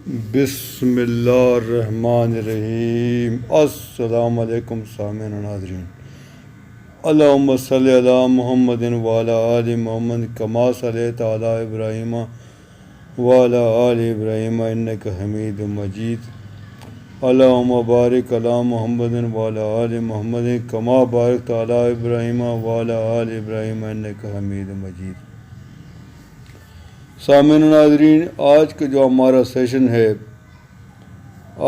بسم اللہ الرحمن الرحیم۔ السلام علیکم سامعین و ناظرین۔ اللہم صلی علی محمد وعلی آل محمد کما صلیت علی ابراہیم وعلی آل ابراہیم انک حمید مجید۔ اللہم بارک علی محمد وعلی آل محمد کما بارکت علی ابراہیم وعلی آل ابراہیم انک حمید مجید۔ سامعین و ناظرین، آج کا جو ہمارا سیشن ہے،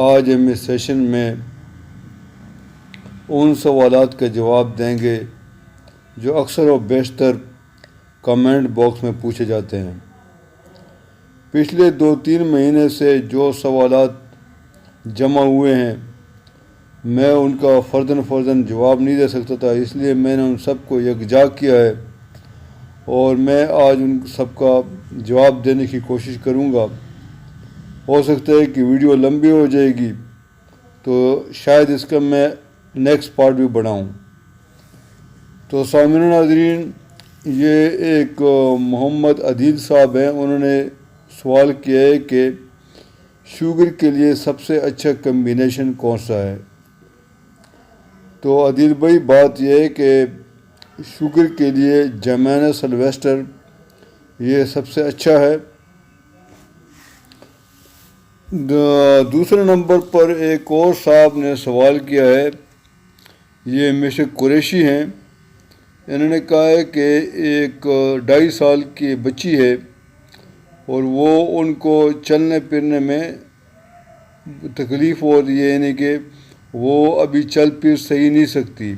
آج ہم اس سیشن میں ان سوالات کا جواب دیں گے جو اکثر و بیشتر کمنٹ باکس میں پوچھے جاتے ہیں۔ پچھلے 2-3 مہینے سے جو سوالات جمع ہوئے ہیں، میں ان کا فرداً جواب نہیں دے سکتا تھا، اس لیے میں نے ان سب کو یکجا کیا ہے اور میں آج ان سب کا جواب دینے کی کوشش کروں گا۔ ہو سکتا ہے کہ ویڈیو لمبی ہو جائے گی، تو شاید اس کا میں نیکسٹ پارٹ بھی بناؤں۔ تو سامعین و ناظرین، یہ ایک محمد عدیل صاحب ہیں، انہوں نے سوال کیا ہے کہ شوگر کے لیے سب سے اچھا کمبینیشن کون سا ہے؟ تو عدیل بھائی، بات یہ ہے کہ شوگر کے لیے جیمانا سلویسٹر یہ سب سے اچھا ہے۔ دوسرے نمبر پر ایک اور صاحب نے سوال کیا ہے، یہ مسٹر قریشی ہیں۔ انہوں نے کہا ہے کہ ایک 2.5 سال کی بچی ہے اور وہ ان کو چلنے پھرنے میں تکلیف ہو رہی ہے، یعنی کہ وہ ابھی چل پھر صحیح نہیں سکتی،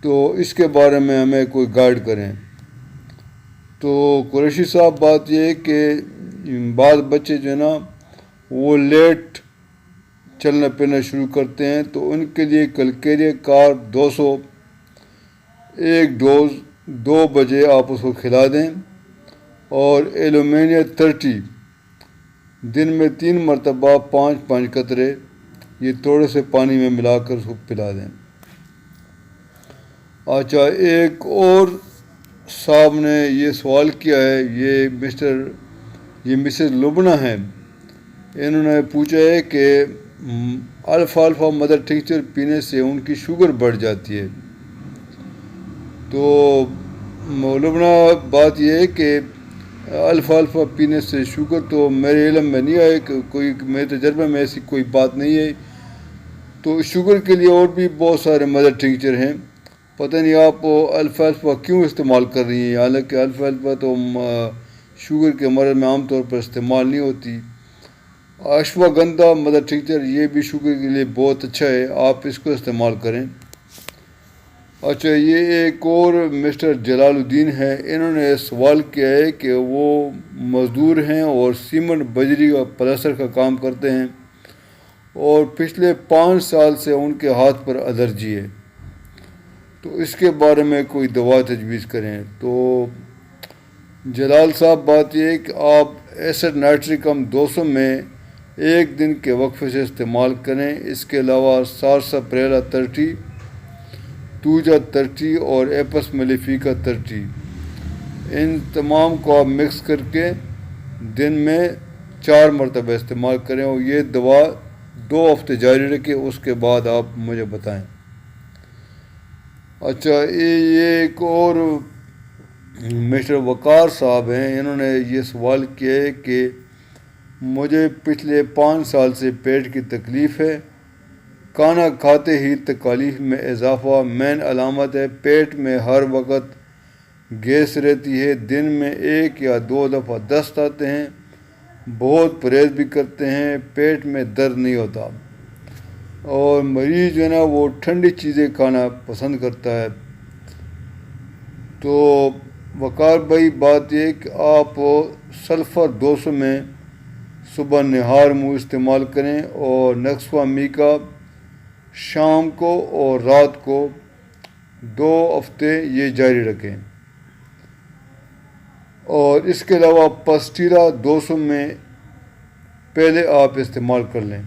تو اس کے بارے میں ہمیں کوئی گائیڈ کریں۔ تو قریشی صاحب، بات یہ ہے کہ بعض بچے جو ہے نا وہ لیٹ چلنا پھرنا شروع کرتے ہیں، تو ان کے لیے کلکیریا کار 200 ایک ڈوز 2 بجے آپ اس کو کھلا دیں، اور ایلومینیا 30 دن میں 3 مرتبہ 5 قطرے یہ تھوڑے سے پانی میں ملا کر اس کو پلا دیں۔ اچھا، ایک اور صاحب نے یہ سوال کیا ہے، یہ مسز لبنہ ہیں۔ انہوں نے پوچھا ہے کہ الفالفا مدر ٹنکچر پینے سے ان کی شوگر بڑھ جاتی ہے۔ تو لبنہ، بات یہ ہے کہ الفالفا پینے سے شوگر تو میرے علم میں نہیں آئے، میرے تجربے میں ایسی کوئی بات نہیں ہے۔ تو شوگر کے لیے اور بھی بہت سارے مدر ٹنکچر ہیں، پتہ نہیں آپ الفالفا کیوں استعمال کر رہی ہیں، حالانکہ الفالفا تو شوگر کے مرض میں عام طور پر استعمال نہیں ہوتی۔ اشواگندھا مدر ٹنکچر یہ بھی شوگر کے لیے بہت اچھا ہے، آپ اس کو استعمال کریں۔ اچھا، یہ ایک اور مسٹر جلال الدین ہے، انہوں نے سوال کیا ہے کہ وہ مزدور ہیں اور سیمنٹ بجری اور پلستر کا کام کرتے ہیں، اور پچھلے 5 سال سے ان کے ہاتھ پر الرجی ہے، تو اس کے بارے میں کوئی دوا تجویز کریں۔ تو جلال صاحب، بات یہ ہے کہ آپ ایسڈ نائٹرکم 200 میں 1 دن کے وقفے سے استعمال کریں۔ اس کے علاوہ سارساپریلا 30، توجا 30 اور ایپس میلیفیکا 30، ان تمام کو آپ مکس کر کے دن میں 4 مرتبہ استعمال کریں، اور یہ دوا 2 ہفتے جاری رکھیں، اس کے بعد آپ مجھے بتائیں۔ اچھا، یہ ایک اور مسٹر وقار صاحب ہیں، انہوں نے یہ سوال کیا ہے کہ مجھے پچھلے 5 سال سے پیٹ کی تکلیف ہے، کھانا کھاتے ہی تکالیف میں اضافہ، مین علامت ہے پیٹ میں ہر وقت گیس رہتی ہے، دن میں 1 یا 2 دفعہ دست آتے ہیں، بہت پرہیز بھی کرتے ہیں، پیٹ میں درد نہیں ہوتا، اور مریض جو ہے نا وہ ٹھنڈی چیزیں کھانا پسند کرتا ہے۔ تو وقار بھائی، بات یہ کہ آپ سلفر 200 میں صبح نہار منہ استعمال کریں، اور نکسوا میکا شام کو اور رات کو 2 ہفتے یہ جاری رکھیں، اور اس کے علاوہ پسٹیرا 200 میں پہلے آپ استعمال کر لیں۔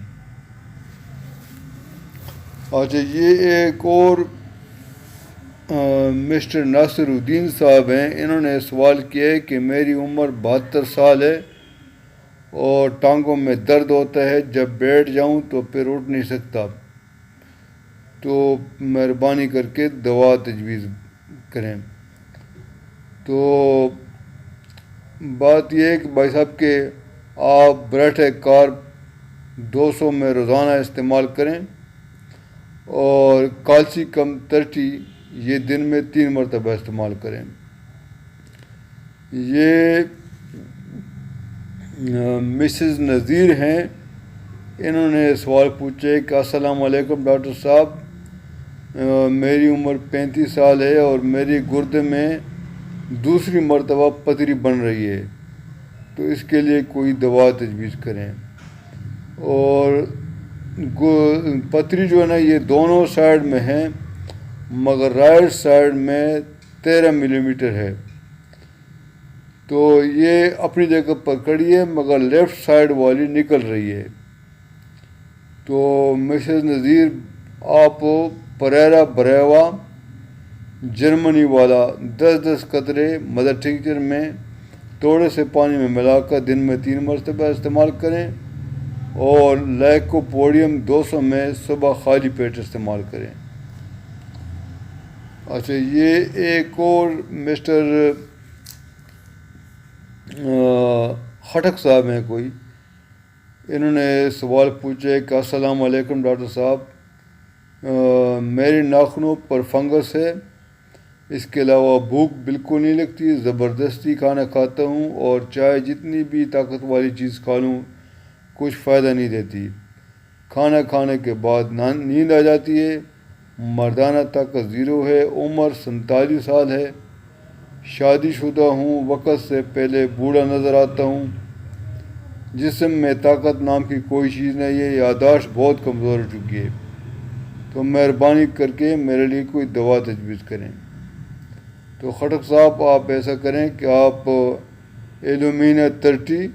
اچھا، یہ ایک اور مسٹر ناصر الدین صاحب ہیں، انہوں نے سوال کیا ہے کہ میری عمر 72 سال ہے اور ٹانگوں میں درد ہوتا ہے، جب بیٹھ جاؤں تو پھر اٹھ نہیں سکتا، تو مہربانی کر کے دوا تجویز کریں۔ تو بات یہ ہے کہ بھائی صاحب کہ آپ براٹھے کارب 200 میں روزانہ استعمال کریں، اور کالسی کم 30 یہ دن میں 3 مرتبہ استعمال کریں۔ یہ مسز نذیر ہیں، انہوں نے سوال پوچھے کہ السلام علیکم ڈاکٹر صاحب، میری عمر 35 سال ہے اور میری گردے میں دوسری مرتبہ پتھری بن رہی ہے، تو اس کے لیے کوئی دوا تجویز کریں۔ اور پتھری جو ہے نا یہ دونوں سائڈ میں ہیں، مگر رائٹ سائڈ میں 13 ملی میٹر ہے، تو یہ اپنی جگہ پر کھڑی ہے مگر لیفٹ سائڈ والی نکل رہی ہے۔ تو مسز نذیر، آپ پریرا بریوا جرمنی والا 10 قطرے مدر ٹنکچر میں تھوڑے سے پانی میں ملا کر دن میں 3 مرتبہ استعمال کریں، اور لیکوپوڈیم 200 میں صبح خالی پیٹ استعمال کریں۔ اچھا، یہ ایک اور مسٹر خٹک صاحب ہیں کوئی، انہوں نے سوال پوچھے کہ السلام علیکم ڈاکٹر صاحب، میرے ناخنوں پر فنگس ہے، اس کے علاوہ بھوک بالکل نہیں لگتی، زبردستی کھانا کھاتا ہوں، اور چاہے جتنی بھی طاقت والی چیز کھا لوں کچھ فائدہ نہیں دیتی، کھانا کھانے کے بعد نیند آ جاتی ہے، مردانہ طاقت 0 ہے، عمر 47 سال ہے، شادی شدہ ہوں، وقت سے پہلے بوڑھا نظر آتا ہوں، جسم میں طاقت نام کی کوئی چیز نہیں ہے، یادداشت بہت کمزور ہو چکی ہے، تو مہربانی کر کے میرے لیے کوئی دوا تجویز کریں۔ تو خٹک صاحب، آپ ایسا کریں کہ آپ ایلومینا 30،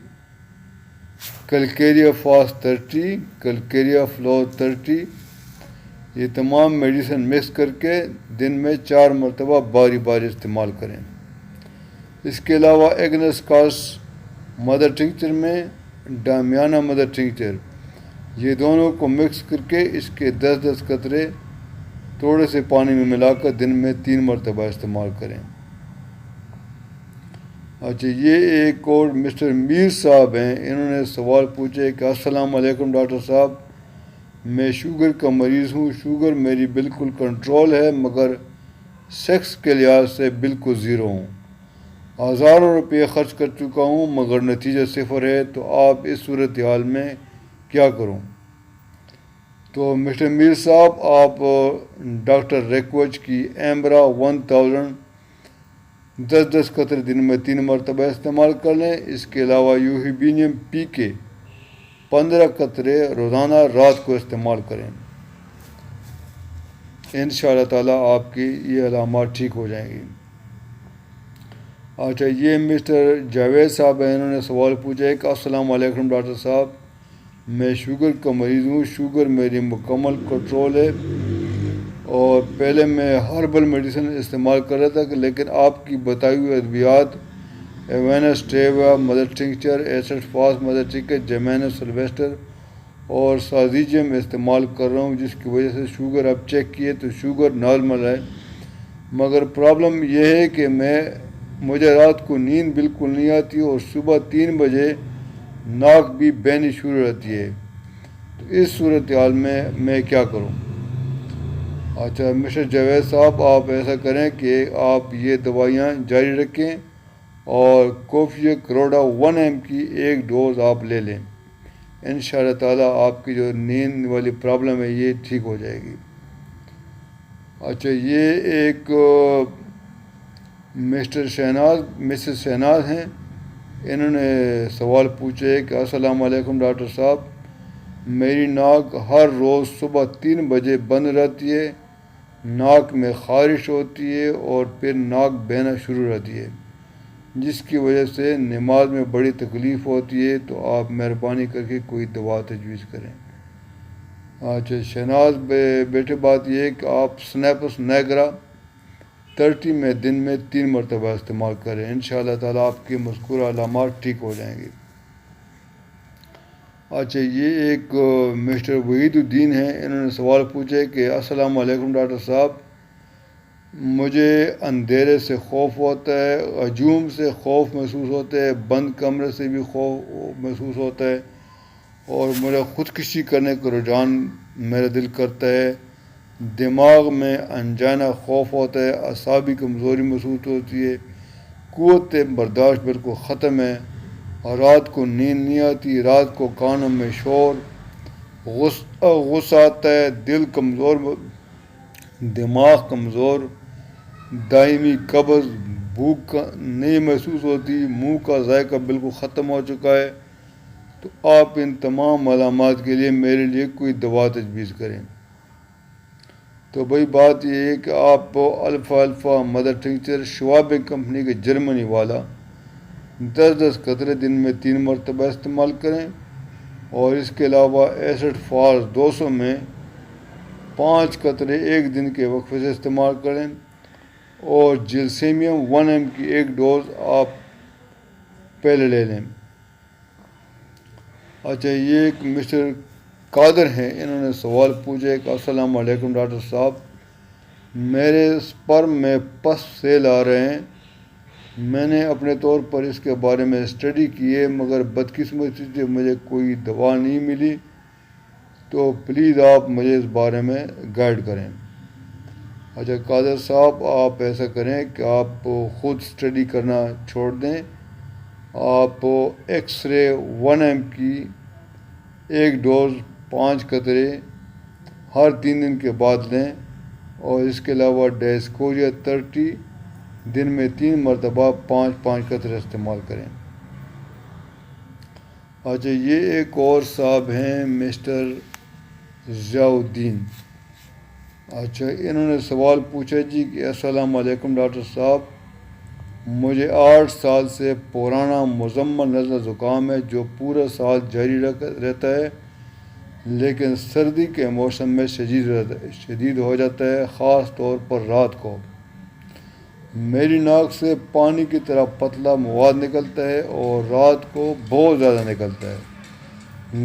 کلکیریا فاسٹ 30، کلکیریا فلور 30، یہ تمام میڈیسن مکس کر کے دن میں 4 مرتبہ باری باری استعمال کریں۔ اس کے علاوہ ایگنس کاس مدر ٹنکچر میں ڈامیانا مدر ٹنکچر، یہ دونوں کو مکس کر کے اس کے 10 قطرے تھوڑے سے پانی میں ملا کر دن میں 3 مرتبہ استعمال کریں۔ اچھا، یہ ایک اور مسٹر میر صاحب ہیں، انہوں نے سوال پوچھے کہ السلام علیکم ڈاکٹر صاحب، میں شوگر کا مریض ہوں، شوگر میری بالکل کنٹرول ہے مگر سیکس کے لحاظ سے بالکل 0 ہوں، ہزاروں روپے خرچ کر چکا ہوں مگر نتیجہ 0 ہے، تو آپ اس صورتحال میں کیا کروں؟ تو مسٹر میر صاحب، آپ ڈاکٹر ریکوچ کی ایمبرا 1000 10 قطرے دن میں 3 مرتبہ استعمال کر لیں، اس کے علاوہ یوہیبینیم پی کے 15 قطرے روزانہ رات کو استعمال کریں، انشاءاللہ تعالیٰ آپ کی یہ علامات ٹھیک ہو جائیں گی۔ اچھا، یہ مسٹر جاوید صاحب ہیں، انہوں نے سوال پوچھا ہے کہ السلام علیکم ڈاکٹر صاحب، میں شوگر کا مریض ہوں، شوگر میری مکمل کنٹرول ہے، اور پہلے میں ہربل میڈیسن استعمال کر رہا تھا، لیکن آپ کی بتائی ہوئی ادویات avena sativa mother tincture, acid phos mother tincture, gymnema sylvestre اور سازیجیم استعمال کر رہا ہوں، جس کی وجہ سے شوگر اب چیک کیے تو شوگر نارمل ہے، مگر پرابلم یہ ہے کہ مجھے رات کو نیند بالکل نہیں آتی، اور صبح 3 بجے ناک بھی بہنی شروع رہتی ہے، تو اس صورتحال میں کیا کروں؟ اچھا مسٹر جاوید صاحب، آپ ایسا کریں کہ آپ یہ دوائیاں جاری رکھیں، اور کوفی کروڑا 1 mg کی ایک ڈوز آپ لے لیں، انشاءاللہ تعالیٰ آپ کی جو نیند والی پرابلم ہے یہ ٹھیک ہو جائے گی۔ اچھا، یہ ایک مسز شہناز ہیں، انہوں نے سوال پوچھے کہ السلام علیکم ڈاکٹر صاحب، میری ناک ہر روز صبح 3 بجے بند رہتی ہے، ناک میں خارش ہوتی ہے اور پھر ناک بہنا شروع رہتی ہے، جس کی وجہ سے نماز میں بڑی تکلیف ہوتی ہے، تو آپ مہربانی کر کے کوئی دوا تجویز کریں۔ اچھا شہناز بیٹے، بات یہ ہے کہ آپ سنیپس نیگرا 30 میں دن میں 3 مرتبہ استعمال کریں، انشاءاللہ تعالیٰ آپ کی مذکورہ علامات ٹھیک ہو جائیں گی۔ اچھا، یہ ایک مسٹر وحید الدین ہیں، انہوں نے سوال پوچھے کہ السلام علیکم ڈاکٹر صاحب، مجھے اندھیرے سے خوف ہوتا ہے، ہجوم سے خوف محسوس ہوتا ہے، بند کمرے سے بھی خوف محسوس ہوتا ہے، اور میرا خودکشی کرنے کا رجحان میرا دل کرتا ہے، دماغ میں انجانہ خوف ہوتا ہے، اعصابی کمزوری محسوس ہوتی ہے، قوت برداشت بالکل ختم ہے، رات کو نیند نہیں آتی، رات کو کانوں میں شور، غصہ آتا ہے، دل کمزور، دماغ کمزور، دائمی قبض، بھوک نہیں محسوس ہوتی، منہ کا ذائقہ بالکل ختم ہو چکا ہے۔ تو آپ ان تمام علامات کے لیے میرے لیے کوئی دوا تجویز کریں۔ تو بھائی بات یہ ہے کہ آپ alpha mother tincture Schwab company کے جرمنی والا 10 قطرے دن میں 3 مرتبہ استعمال کریں، اور اس کے علاوہ ایسڈ فارس 200 میں 5 قطرے ایک دن کے وقفے سے استعمال کریں، اور جلسیمیم 1 mg کی ایک ڈوز آپ پہلے لے لیں۔ اچھا، یہ ایک مسٹر قادر ہیں، انہوں نے سوال پوچھا کہ السلام علیکم ڈاکٹر صاحب، میرے سپرم میں پس سیل آ رہے ہیں، میں نے اپنے طور پر اس کے بارے میں اسٹڈی کی ہے، مگر بدقسمتی سے مجھے کوئی دوا نہیں ملی، تو پلیز آپ مجھے اس بارے میں گائیڈ کریں۔ اچھا قادر صاحب، آپ ایسا کریں کہ آپ خود اسٹڈی کرنا چھوڑ دیں، آپ ایکس رے 1 mg کی ایک ڈوز 5 قطرے ہر 3 دن کے بعد لیں، اور اس کے علاوہ ڈائسکوریا 30 دن میں 3 مرتبہ 5 قطرے استعمال کریں۔ اچھا، یہ ایک اور صاحب ہیں مسٹر ضیاء الدین۔ اچھا، انہوں نے سوال پوچھا جی کہ السلام علیکم ڈاکٹر صاحب، مجھے 8 سال سے پرانا مزمن نزلہ زکام ہے جو پورا سال جاری رہتا ہے، لیکن سردی کے موسم میں شدید ہو جاتا ہے، خاص طور پر رات کو۔ میری ناک سے پانی کی طرح پتلا مواد نکلتا ہے اور رات کو بہت زیادہ نکلتا ہے،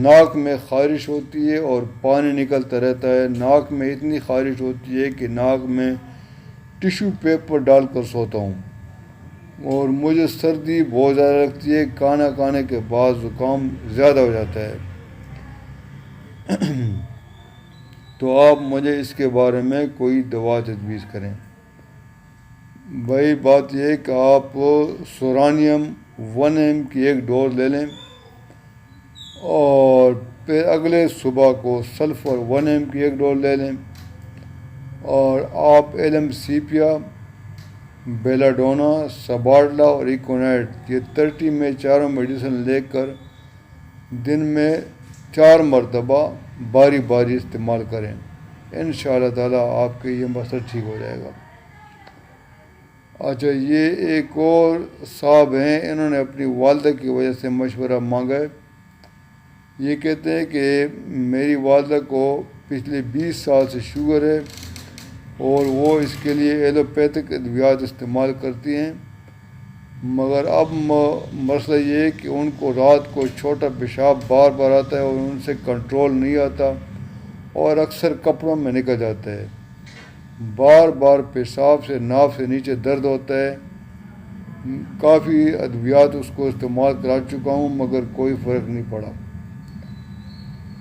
ناک میں خارش ہوتی ہے اور پانی نکلتا رہتا ہے، ناک میں اتنی خارش ہوتی ہے کہ ناک میں ٹیشو پیپر ڈال کر سوتا ہوں، اور مجھے سردی بہت زیادہ لگتی ہے، کھانا کھانے کے بعد زکام زیادہ ہو جاتا ہے۔ تو آپ مجھے اس کے بارے میں کوئی دوا تجویز کریں۔ بھائی بات یہ ہے کہ آپ سورانیم 1 mg کی ایک ڈوز لے لیں، اور پھر اگلے صبح کو سلفر 1 mg کی ایک ڈوز لے لیں، اور آپ ایلم سیپیا، بیلاڈونا، سبارلا اور ایکونائٹ، یہ 30 میں چاروں میڈیسن لے کر دن میں 4 مرتبہ باری باری استعمال کریں، انشاءاللہ تعالیٰ آپ کے یہ مسئلہ ٹھیک ہو جائے گا۔ اچھا، یہ ایک اور صاحب ہیں، انہوں نے اپنی والدہ کی وجہ سے مشورہ مانگا ہے۔ یہ کہتے ہیں کہ میری والدہ کو پچھلے 20 سال سے شوگر ہے، اور وہ اس کے لیے ایلوپیتھک ادویات استعمال کرتی ہیں، مگر اب مسئلہ یہ ہے کہ ان کو رات کو چھوٹا پیشاب بار بار آتا ہے اور ان سے کنٹرول نہیں آتا، اور اکثر کپڑوں میں نکل جاتا ہے، بار بار پیشاب سے ناف سے نیچے درد ہوتا ہے، کافی ادویات اس کو استعمال کرا چکا ہوں مگر کوئی فرق نہیں پڑا۔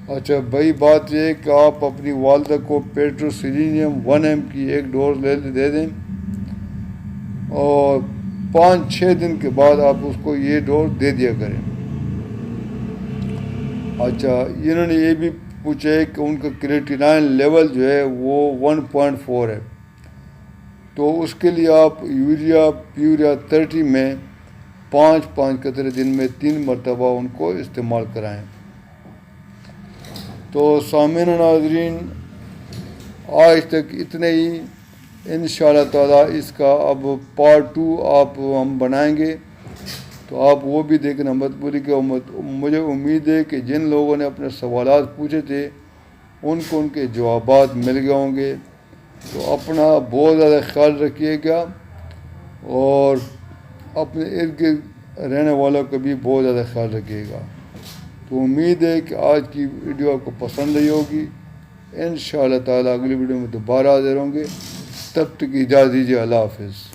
اچھا بھائی، بات یہ ہے کہ آپ اپنی والدہ کو پیٹروسیلینیم 1 mg کی ایک ڈوز دے دیں، اور 5-6 دن کے بعد آپ اس کو یہ ڈوز دے دیا کریں۔ اچھا، انہوں نے یہ بھی پوچھا ہے کہ ان کا کریٹینائن لیول جو ہے وہ 1.4 ہے، تو اس کے لیے آپ یوریا پیوریا 30 میں 5 قطرے دن میں 3 مرتبہ ان کو استعمال کرائیں۔ تو سامعین و ناظرین، آج تک اتنے ہی، انشاءاللہ تعالیٰ اس کا اب پارٹ 2 آپ ہم بنائیں گے، تو آپ وہ بھی دیکھنا مت بھولیے کہ مجھے امید ہے کہ جن لوگوں نے اپنے سوالات پوچھے تھے ان کو ان کے جوابات مل گئے ہوں گے۔ تو اپنا بہت زیادہ خیال رکھیے گا، اور اپنے ارد گرد رہنے والوں کا بھی بہت زیادہ خیال رکھیے گا۔ تو تو امید ہے کہ آج کی ویڈیو آپ کو پسند آئی ہوگی. انشاءاللہ تعالیٰ اگلی ویڈیو میں دوبارہ حاضر ہوں گے. تب تک اجازت دیجیے. اللہ حافظ.